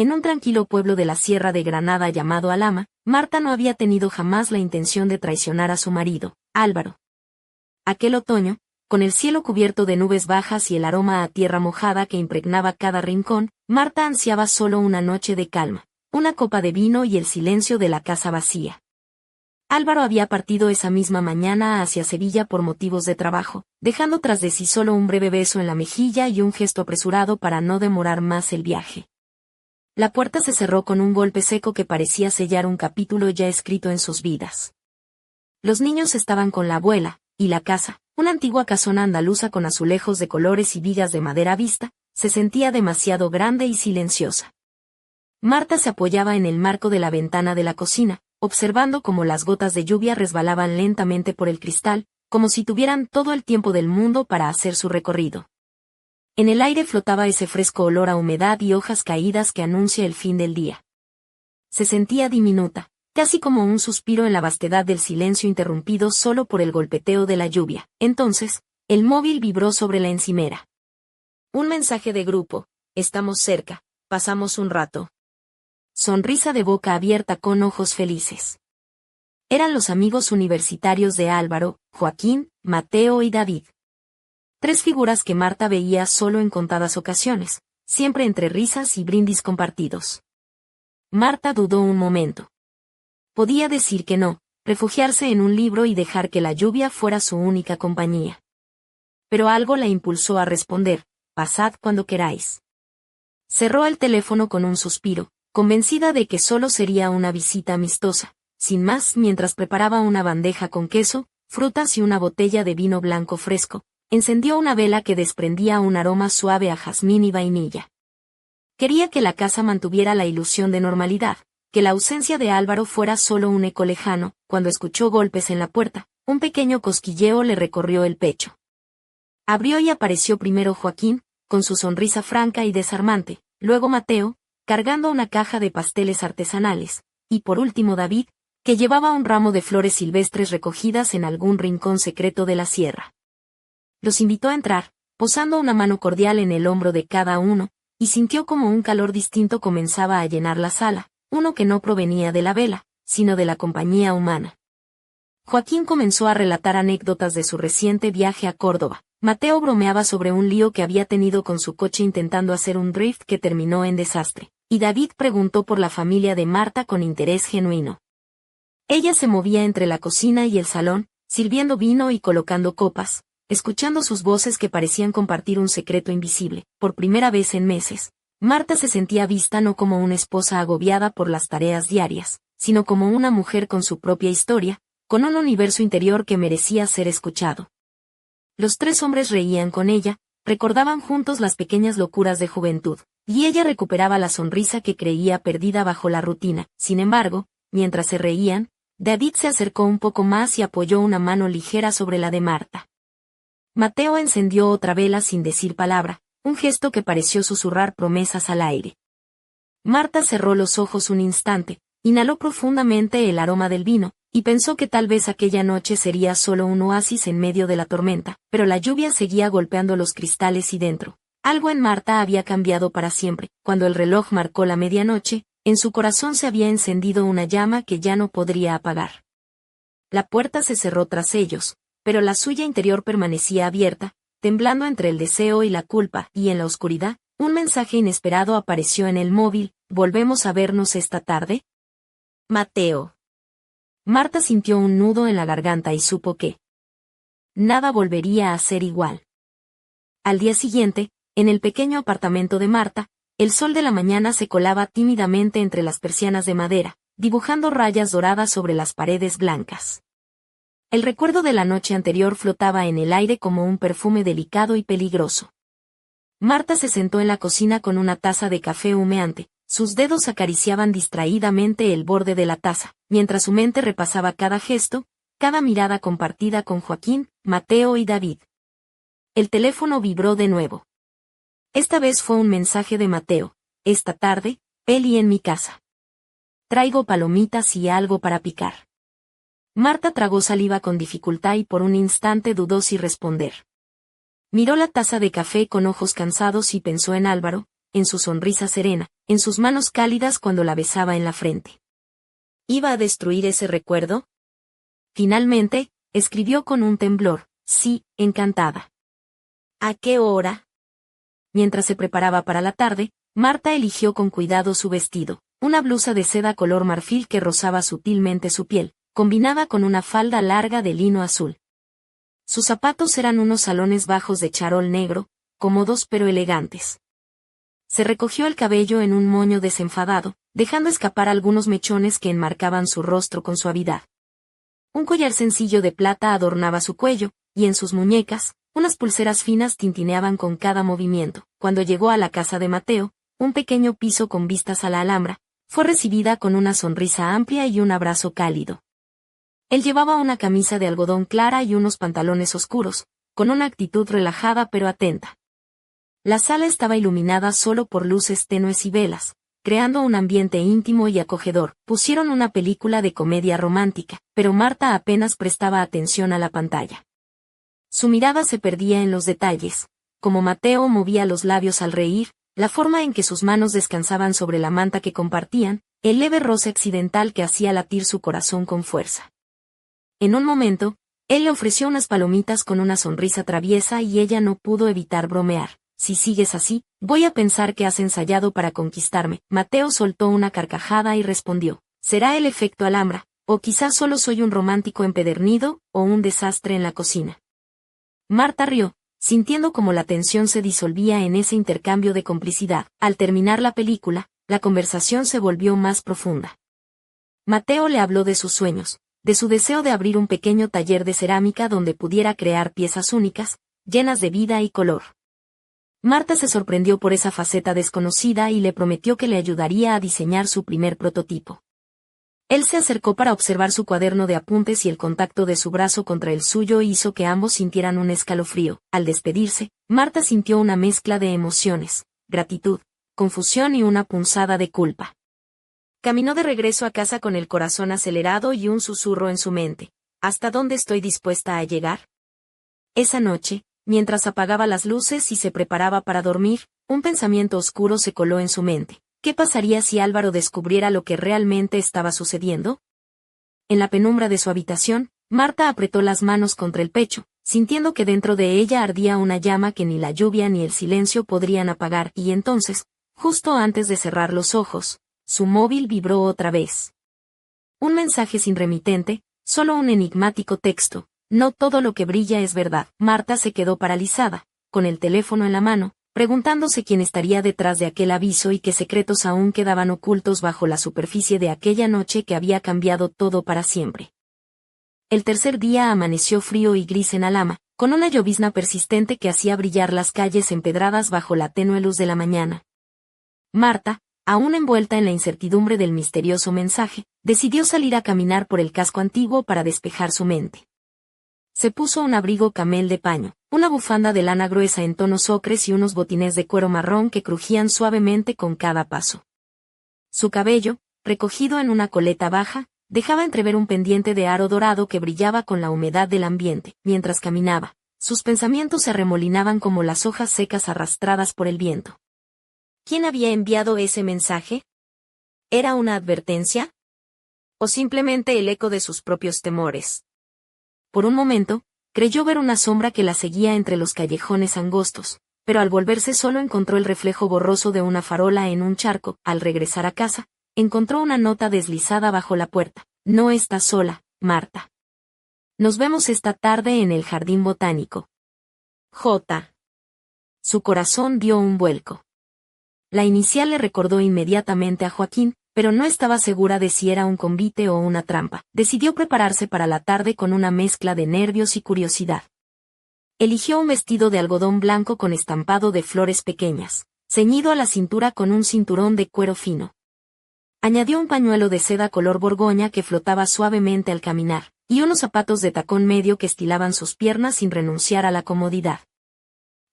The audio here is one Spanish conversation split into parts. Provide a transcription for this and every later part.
en un tranquilo pueblo de la Sierra de Granada llamado Alhama, Marta no había tenido jamás la intención de traicionar a su marido, Álvaro. Aquel otoño, con el cielo cubierto de nubes bajas y el aroma a tierra mojada que impregnaba cada rincón, Marta ansiaba solo una noche de calma, una copa de vino y el silencio de la casa vacía. Álvaro había partido esa misma mañana hacia Sevilla por motivos de trabajo, dejando tras de sí solo un breve beso en la mejilla y un gesto apresurado para no demorar más el viaje. La puerta se cerró con un golpe seco que parecía sellar un capítulo ya escrito en sus vidas. Los niños estaban con la abuela, y la casa, una antigua casona andaluza con azulejos de colores y vigas de madera a vista, se sentía demasiado grande y silenciosa. Marta se apoyaba en el marco de la ventana de la cocina, observando cómo las gotas de lluvia resbalaban lentamente por el cristal, como si tuvieran todo el tiempo del mundo para hacer su recorrido. En el aire flotaba ese fresco olor a humedad y hojas caídas que anuncia el fin del día. Se sentía diminuta, casi como un suspiro en la vastedad del silencio interrumpido solo por el golpeteo de la lluvia. Entonces, el móvil vibró sobre la encimera. Un mensaje de grupo: estamos cerca, pasamos un rato. Sonrisa de boca abierta con ojos felices. Eran los amigos universitarios de Álvaro, Joaquín, Mateo y David. 3 figuras que Marta veía solo en contadas ocasiones, siempre entre risas y brindis compartidos. Marta dudó un momento. Podía decir que no, refugiarse en un libro y dejar que la lluvia fuera su única compañía. Pero algo la impulsó a responder: pasad cuando queráis. Cerró el teléfono con un suspiro, convencida de que solo sería una visita amistosa, sin más, mientras preparaba una bandeja con queso, frutas y una botella de vino blanco fresco. Encendió una vela que desprendía un aroma suave a jazmín y vainilla. Quería que la casa mantuviera la ilusión de normalidad, que la ausencia de Álvaro fuera solo un eco lejano. Cuando escuchó golpes en la puerta, un pequeño cosquilleo le recorrió el pecho. Abrió y apareció primero Joaquín, con su sonrisa franca y desarmante, luego Mateo, cargando una caja de pasteles artesanales, y por último David, que llevaba un ramo de flores silvestres recogidas en algún rincón secreto de la sierra. Los invitó a entrar, posando una mano cordial en el hombro de cada uno, y sintió como un calor distinto comenzaba a llenar la sala, uno que no provenía de la vela, sino de la compañía humana. Joaquín comenzó a relatar anécdotas de su reciente viaje a Córdoba. Mateo bromeaba sobre un lío que había tenido con su coche intentando hacer un drift que terminó en desastre, y David preguntó por la familia de Marta con interés genuino. Ella se movía entre la cocina y el salón, sirviendo vino y colocando copas, escuchando sus voces que parecían compartir un secreto invisible. Por primera vez en meses, Marta se sentía vista no como una esposa agobiada por las tareas diarias, sino como una mujer con su propia historia, con un universo interior que merecía ser escuchado. Los 3 hombres reían con ella, recordaban juntos las pequeñas locuras de juventud, y ella recuperaba la sonrisa que creía perdida bajo la rutina. Sin embargo, mientras se reían, David se acercó un poco más y apoyó una mano ligera sobre la de Marta. Mateo encendió otra vela sin decir palabra, un gesto que pareció susurrar promesas al aire. Marta cerró los ojos un instante, inhaló profundamente el aroma del vino, y pensó que tal vez aquella noche sería solo un oasis en medio de la tormenta, pero la lluvia seguía golpeando los cristales y dentro. Algo en Marta había cambiado para siempre. Cuando el reloj marcó la medianoche, en su corazón se había encendido una llama que ya no podría apagar. La puerta se cerró tras ellos, pero la suya interior permanecía abierta, temblando entre el deseo y la culpa, y en la oscuridad, un mensaje inesperado apareció en el móvil: ¿volvemos a vernos esta tarde? Mateo. Marta sintió un nudo en la garganta y supo que nada volvería a ser igual. Al día siguiente, en el pequeño apartamento de Marta, el sol de la mañana se colaba tímidamente entre las persianas de madera, dibujando rayas doradas sobre las paredes blancas. El recuerdo de la noche anterior flotaba en el aire como un perfume delicado y peligroso. Marta se sentó en la cocina con una taza de café humeante. Sus dedos acariciaban distraídamente el borde de la taza, mientras su mente repasaba cada gesto, cada mirada compartida con Joaquín, Mateo y David. El teléfono vibró de nuevo. Esta vez fue un mensaje de Mateo: esta tarde, peli en mi casa. Traigo palomitas y algo para picar. Marta tragó saliva con dificultad y por un instante dudó si responder. Miró la taza de café con ojos cansados y pensó en Álvaro, en su sonrisa serena, en sus manos cálidas cuando la besaba en la frente. ¿Iba a destruir ese recuerdo? Finalmente, escribió con un temblor, sí, encantada. ¿A qué hora? Mientras se preparaba para la tarde, Marta eligió con cuidado su vestido, una blusa de seda color marfil que rozaba sutilmente su piel, combinada con una falda larga de lino azul. Sus zapatos eran unos salones bajos de charol negro, cómodos pero elegantes. Se recogió el cabello en un moño desenfadado, dejando escapar algunos mechones que enmarcaban su rostro con suavidad. Un collar sencillo de plata adornaba su cuello, y en sus muñecas, unas pulseras finas tintineaban con cada movimiento. Cuando llegó a la casa de Mateo, un pequeño piso con vistas a la Alhambra, fue recibida con una sonrisa amplia y un abrazo cálido. Él llevaba una camisa de algodón clara y unos pantalones oscuros, con una actitud relajada pero atenta. La sala estaba iluminada solo por luces tenues y velas, creando un ambiente íntimo y acogedor. Pusieron una película de comedia romántica, pero Marta apenas prestaba atención a la pantalla. Su mirada se perdía en los detalles, como Mateo movía los labios al reír, la forma en que sus manos descansaban sobre la manta que compartían, el leve roce accidental que hacía latir su corazón con fuerza. En un momento, él le ofreció unas palomitas con una sonrisa traviesa y ella no pudo evitar bromear. Si sigues así, voy a pensar que has ensayado para conquistarme. Mateo soltó una carcajada y respondió, será el efecto Alhambra, o quizás solo soy un romántico empedernido, o un desastre en la cocina. Marta rió, sintiendo como la tensión se disolvía en ese intercambio de complicidad. Al terminar la película, la conversación se volvió más profunda. Mateo le habló de sus sueños, de su deseo de abrir un pequeño taller de cerámica donde pudiera crear piezas únicas, llenas de vida y color. Marta se sorprendió por esa faceta desconocida y le prometió que le ayudaría a diseñar su primer prototipo. Él se acercó para observar su cuaderno de apuntes y el contacto de su brazo contra el suyo hizo que ambos sintieran un escalofrío. Al despedirse, Marta sintió una mezcla de emociones, gratitud, confusión y una punzada de culpa. Caminó de regreso a casa con el corazón acelerado y un susurro en su mente. ¿Hasta dónde estoy dispuesta a llegar? Esa noche, mientras apagaba las luces y se preparaba para dormir, un pensamiento oscuro se coló en su mente. ¿Qué pasaría si Álvaro descubriera lo que realmente estaba sucediendo? En la penumbra de su habitación, Marta apretó las manos contra el pecho, sintiendo que dentro de ella ardía una llama que ni la lluvia ni el silencio podrían apagar, y entonces, justo antes de cerrar los ojos, su móvil vibró otra vez. Un mensaje sin remitente, solo un enigmático texto. No todo lo que brilla es verdad. Marta se quedó paralizada, con el teléfono en la mano, preguntándose quién estaría detrás de aquel aviso y qué secretos aún quedaban ocultos bajo la superficie de aquella noche que había cambiado todo para siempre. El tercer día amaneció frío y gris en Alhama, con una llovizna persistente que hacía brillar las calles empedradas bajo la tenue luz de la mañana. Marta, aún envuelta en la incertidumbre del misterioso mensaje, decidió salir a caminar por el casco antiguo para despejar su mente. Se puso un abrigo camel de paño, una bufanda de lana gruesa en tonos ocres y unos botines de cuero marrón que crujían suavemente con cada paso. Su cabello, recogido en una coleta baja, dejaba entrever un pendiente de aro dorado que brillaba con la humedad del ambiente. Mientras caminaba, sus pensamientos se arremolinaban como las hojas secas arrastradas por el viento. ¿Quién había enviado ese mensaje? ¿Era una advertencia? ¿O simplemente el eco de sus propios temores? Por un momento, creyó ver una sombra que la seguía entre los callejones angostos, pero al volverse solo encontró el reflejo borroso de una farola en un charco. Al regresar a casa, encontró una nota deslizada bajo la puerta. No estás sola, Marta. Nos vemos esta tarde en el jardín botánico. J. Su corazón dio un vuelco. La inicial le recordó inmediatamente a Joaquín, pero no estaba segura de si era un convite o una trampa. Decidió prepararse para la tarde con una mezcla de nervios y curiosidad. Eligió un vestido de algodón blanco con estampado de flores pequeñas, ceñido a la cintura con un cinturón de cuero fino. Añadió un pañuelo de seda color borgoña que flotaba suavemente al caminar, y unos zapatos de tacón medio que estilaban sus piernas sin renunciar a la comodidad.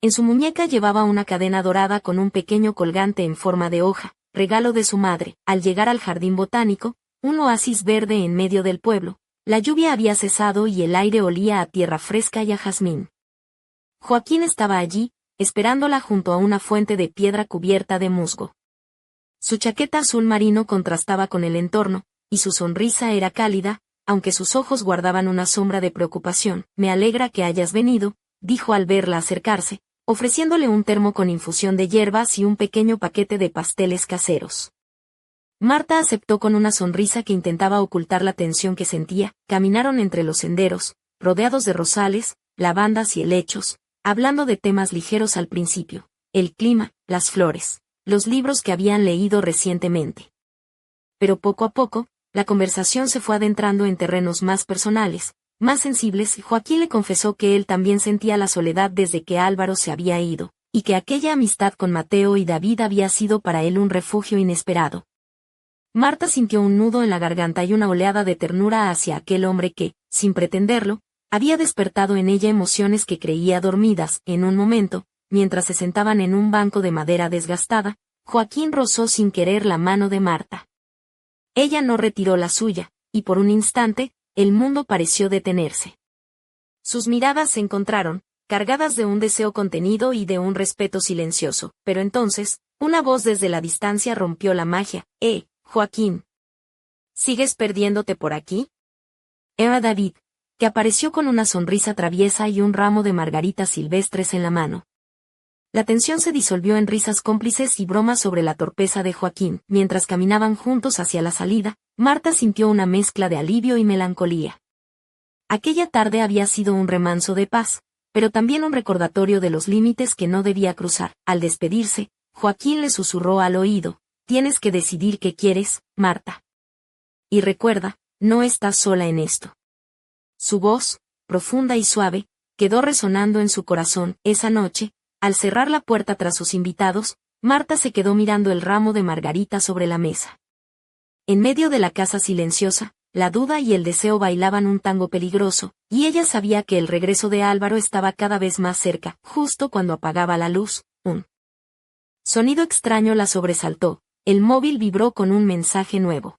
En su muñeca llevaba una cadena dorada con un pequeño colgante en forma de hoja, regalo de su madre. Al llegar al jardín botánico, un oasis verde en medio del pueblo, la lluvia había cesado y el aire olía a tierra fresca y a jazmín. Joaquín estaba allí, esperándola junto a una fuente de piedra cubierta de musgo. Su chaqueta azul marino contrastaba con el entorno, y su sonrisa era cálida, aunque sus ojos guardaban una sombra de preocupación. Me alegra que hayas venido, dijo al verla acercarse, ofreciéndole un termo con infusión de hierbas y un pequeño paquete de pasteles caseros. Marta aceptó con una sonrisa que intentaba ocultar la tensión que sentía. Caminaron entre los senderos, rodeados de rosales, lavandas y helechos, hablando de temas ligeros al principio: el clima, las flores, los libros que habían leído recientemente. Pero poco a poco, la conversación se fue adentrando en terrenos más personales, más sensibles. Joaquín le confesó que él también sentía la soledad desde que Álvaro se había ido, y que aquella amistad con Mateo y David había sido para él un refugio inesperado. Marta sintió un nudo en la garganta y una oleada de ternura hacia aquel hombre que, sin pretenderlo, había despertado en ella emociones que creía dormidas. En un momento, mientras se sentaban en un banco de madera desgastada, Joaquín rozó sin querer la mano de Marta. Ella no retiró la suya, y por un instante, el mundo pareció detenerse. Sus miradas se encontraron, cargadas de un deseo contenido y de un respeto silencioso, pero entonces, una voz desde la distancia rompió la magia. Joaquín. ¿Sigues perdiéndote por aquí? Era David, que apareció con una sonrisa traviesa y un ramo de margaritas silvestres en la mano. La tensión se disolvió en risas cómplices y bromas sobre la torpeza de Joaquín. Mientras caminaban juntos hacia la salida, Marta sintió una mezcla de alivio y melancolía. Aquella tarde había sido un remanso de paz, pero también un recordatorio de los límites que no debía cruzar. Al despedirse, Joaquín le susurró al oído: tienes que decidir qué quieres, Marta. Y recuerda, no estás sola en esto. Su voz, profunda y suave, quedó resonando en su corazón. Esa noche, al cerrar la puerta tras sus invitados, Marta se quedó mirando el ramo de margarita sobre la mesa. En medio de la casa silenciosa, la duda y el deseo bailaban un tango peligroso, y ella sabía que el regreso de Álvaro estaba cada vez más cerca. Justo cuando apagaba la luz, un sonido extraño la sobresaltó. El móvil vibró con un mensaje nuevo.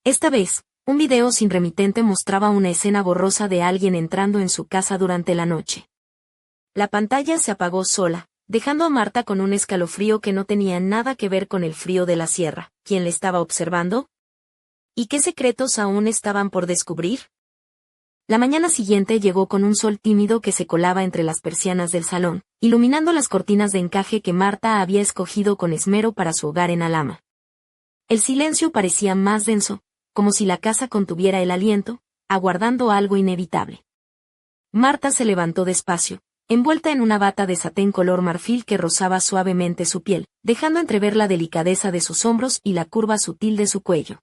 Esta vez, un video sin remitente mostraba una escena borrosa de alguien entrando en su casa durante la noche. La pantalla se apagó sola, dejando a Marta con un escalofrío que no tenía nada que ver con el frío de la sierra. ¿Quién le estaba observando? ¿Y qué secretos aún estaban por descubrir? La mañana siguiente llegó con un sol tímido que se colaba entre las persianas del salón, iluminando las cortinas de encaje que Marta había escogido con esmero para su hogar en Alhama. El silencio parecía más denso, como si la casa contuviera el aliento, aguardando algo inevitable. Marta se levantó despacio, envuelta en una bata de satén color marfil que rozaba suavemente su piel, dejando entrever la delicadeza de sus hombros y la curva sutil de su cuello.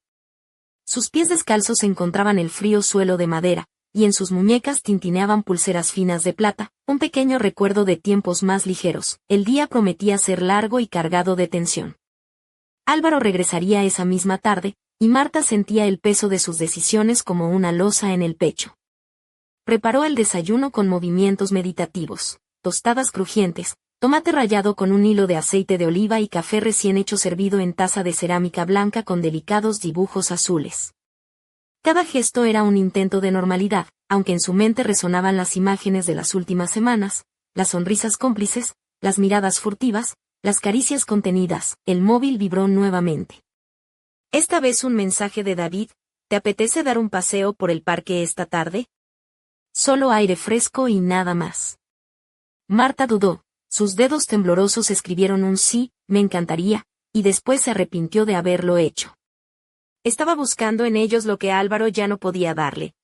Sus pies descalzos encontraban el frío suelo de madera, y en sus muñecas tintineaban pulseras finas de plata, un pequeño recuerdo de tiempos más ligeros. El día prometía ser largo y cargado de tensión. Álvaro regresaría esa misma tarde, y Marta sentía el peso de sus decisiones como una losa en el pecho. Preparó el desayuno con movimientos meditativos: tostadas crujientes, tomate rallado con un hilo de aceite de oliva y café recién hecho servido en taza de cerámica blanca con delicados dibujos azules. Cada gesto era un intento de normalidad, aunque en su mente resonaban las imágenes de las últimas semanas, las sonrisas cómplices, las miradas furtivas, las caricias contenidas. El móvil vibró nuevamente. Esta vez un mensaje de David: ¿te apetece dar un paseo por el parque esta tarde? Solo aire fresco y nada más. Marta dudó, sus dedos temblorosos escribieron un sí, me encantaría, y después se arrepintió de haberlo hecho. Estaba buscando en ellos lo que Álvaro ya no podía darle.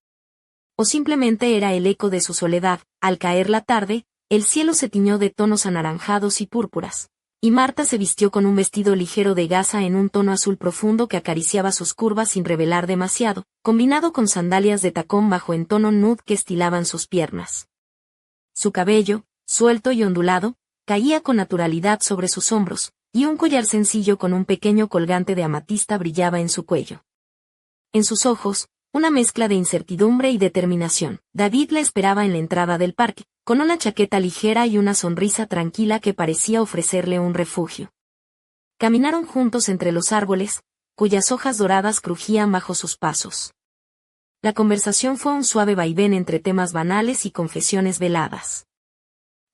O simplemente era el eco de su soledad. Al caer la tarde, el cielo se tiñó de tonos anaranjados y púrpuras, y Marta se vistió con un vestido ligero de gasa en un tono azul profundo que acariciaba sus curvas sin revelar demasiado, combinado con sandalias de tacón bajo en tono nude que estilaban sus piernas. Su cabello, suelto y ondulado, caía con naturalidad sobre sus hombros, y un collar sencillo con un pequeño colgante de amatista brillaba en su cuello. En sus ojos, una mezcla de incertidumbre y determinación. David la esperaba en la entrada del parque, con una chaqueta ligera y una sonrisa tranquila que parecía ofrecerle un refugio. Caminaron juntos entre los árboles, cuyas hojas doradas crujían bajo sus pasos. La conversación fue un suave vaivén entre temas banales y confesiones veladas.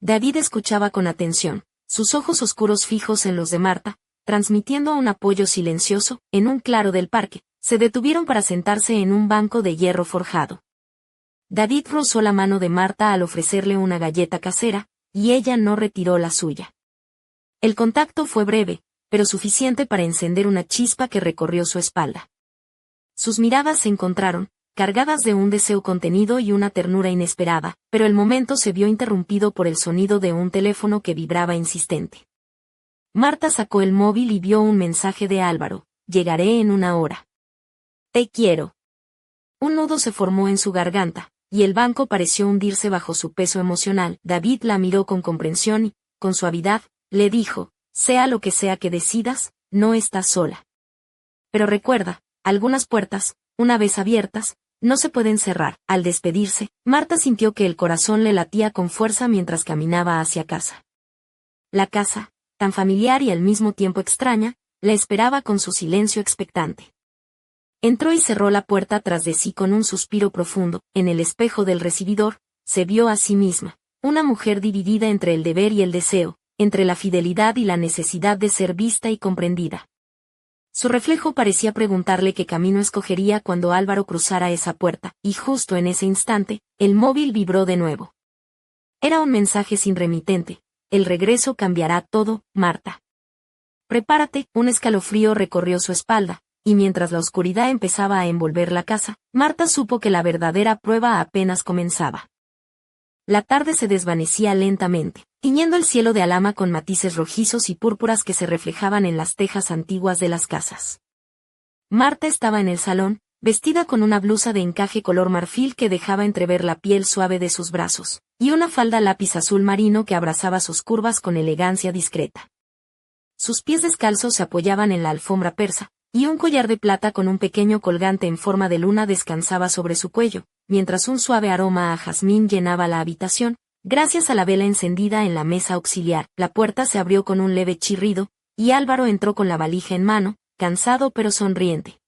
David escuchaba con atención, sus ojos oscuros fijos en los de Marta, transmitiendo un apoyo silencioso. En un claro del parque, se detuvieron para sentarse en un banco de hierro forjado. David rozó la mano de Marta al ofrecerle una galleta casera, y ella no retiró la suya. El contacto fue breve, pero suficiente para encender una chispa que recorrió su espalda. Sus miradas se encontraron, cargadas de un deseo contenido y una ternura inesperada, pero el momento se vio interrumpido por el sonido de un teléfono que vibraba insistente. Marta sacó el móvil y vio un mensaje de Álvaro: «Llegaré en una hora. Te quiero». Un nudo se formó en su garganta, y el banco pareció hundirse bajo su peso emocional. David la miró con comprensión y, con suavidad, le dijo: «Sea lo que sea que decidas, no estás sola. Pero recuerda, algunas puertas, una vez abiertas, no se pueden cerrar». Al despedirse, Marta sintió que el corazón le latía con fuerza mientras caminaba hacia casa. La casa, tan familiar y al mismo tiempo extraña, la esperaba con su silencio expectante. Entró y cerró la puerta tras de sí con un suspiro profundo. En el espejo del recibidor, se vio a sí misma, una mujer dividida entre el deber y el deseo, entre la fidelidad y la necesidad de ser vista y comprendida. Su reflejo parecía preguntarle qué camino escogería cuando Álvaro cruzara esa puerta, y justo en ese instante, el móvil vibró de nuevo. Era un mensaje sin remitente: «El regreso cambiará todo, Marta. Prepárate». Un escalofrío recorrió su espalda, y mientras la oscuridad empezaba a envolver la casa, Marta supo que la verdadera prueba apenas comenzaba. La tarde se desvanecía lentamente, tiñendo el cielo de Alhama con matices rojizos y púrpuras que se reflejaban en las tejas antiguas de las casas. Marta estaba en el salón, vestida con una blusa de encaje color marfil que dejaba entrever la piel suave de sus brazos, y una falda lápiz azul marino que abrazaba sus curvas con elegancia discreta. Sus pies descalzos se apoyaban en la alfombra persa, y un collar de plata con un pequeño colgante en forma de luna descansaba sobre su cuello, mientras un suave aroma a jazmín llenaba la habitación. Gracias a la vela encendida en la mesa auxiliar, la puerta se abrió con un leve chirrido, y Álvaro entró con la valija en mano, cansado pero sonriente.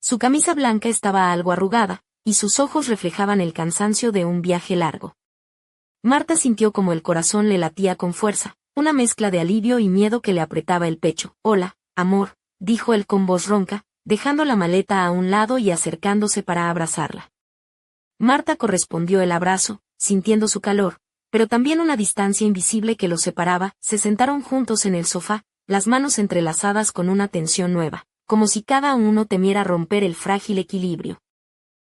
Su camisa blanca estaba algo arrugada, y sus ojos reflejaban el cansancio de un viaje largo. Marta sintió como el corazón le latía con fuerza, una mezcla de alivio y miedo que le apretaba el pecho. «Hola, amor», dijo él con voz ronca, dejando la maleta a un lado y acercándose para abrazarla. Marta correspondió el abrazo, sintiendo su calor, pero también una distancia invisible que los separaba. Se sentaron juntos en el sofá, las manos entrelazadas con una tensión nueva, como si cada uno temiera romper el frágil equilibrio.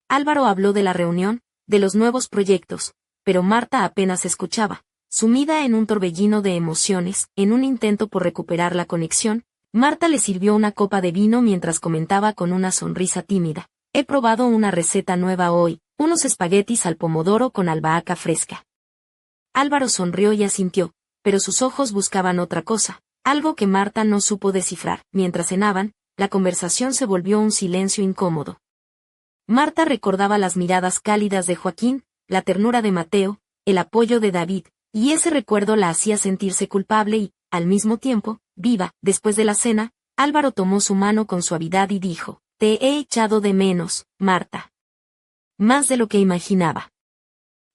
Álvaro habló de la reunión, de los nuevos proyectos, pero Marta apenas escuchaba, sumida en un torbellino de emociones. En un intento por recuperar la conexión, Marta le sirvió una copa de vino mientras comentaba con una sonrisa tímida: «He probado una receta nueva hoy, unos espaguetis al pomodoro con albahaca fresca». Álvaro sonrió y asintió, pero sus ojos buscaban otra cosa, algo que Marta no supo descifrar. Mientras cenaban, la conversación se volvió un silencio incómodo. Marta recordaba las miradas cálidas de Joaquín, la ternura de Mateo, el apoyo de David, y ese recuerdo la hacía sentirse culpable y, al mismo tiempo, viva. Después de la cena, Álvaro tomó su mano con suavidad y dijo: «Te he echado de menos, Marta. Más de lo que imaginaba».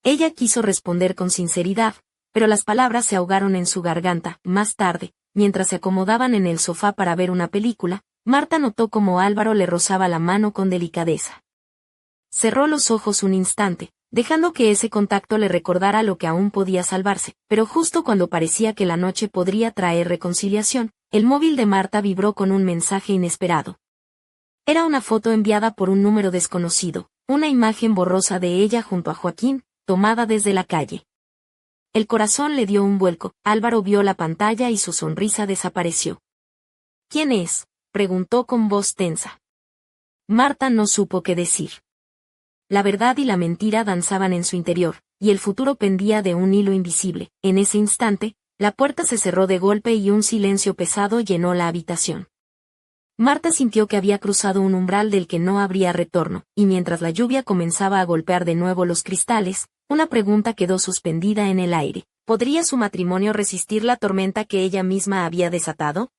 Ella quiso responder con sinceridad, pero las palabras se ahogaron en su garganta. Más tarde, mientras se acomodaban en el sofá para ver una película, Marta notó cómo Álvaro le rozaba la mano con delicadeza. Cerró los ojos un instante, dejando que ese contacto le recordara lo que aún podía salvarse, pero justo cuando parecía que la noche podría traer reconciliación, el móvil de Marta vibró con un mensaje inesperado. Era una foto enviada por un número desconocido, una imagen borrosa de ella junto a Joaquín, tomada desde la calle. El corazón le dio un vuelco. Álvaro vio la pantalla y su sonrisa desapareció. «¿Quién es?», preguntó con voz tensa. Marta no supo qué decir. La verdad y la mentira danzaban en su interior, y el futuro pendía de un hilo invisible. En ese instante, la puerta se cerró de golpe y un silencio pesado llenó la habitación. Marta sintió que había cruzado un umbral del que no habría retorno, y mientras la lluvia comenzaba a golpear de nuevo los cristales, una pregunta quedó suspendida en el aire: ¿podría su matrimonio resistir la tormenta que ella misma había desatado?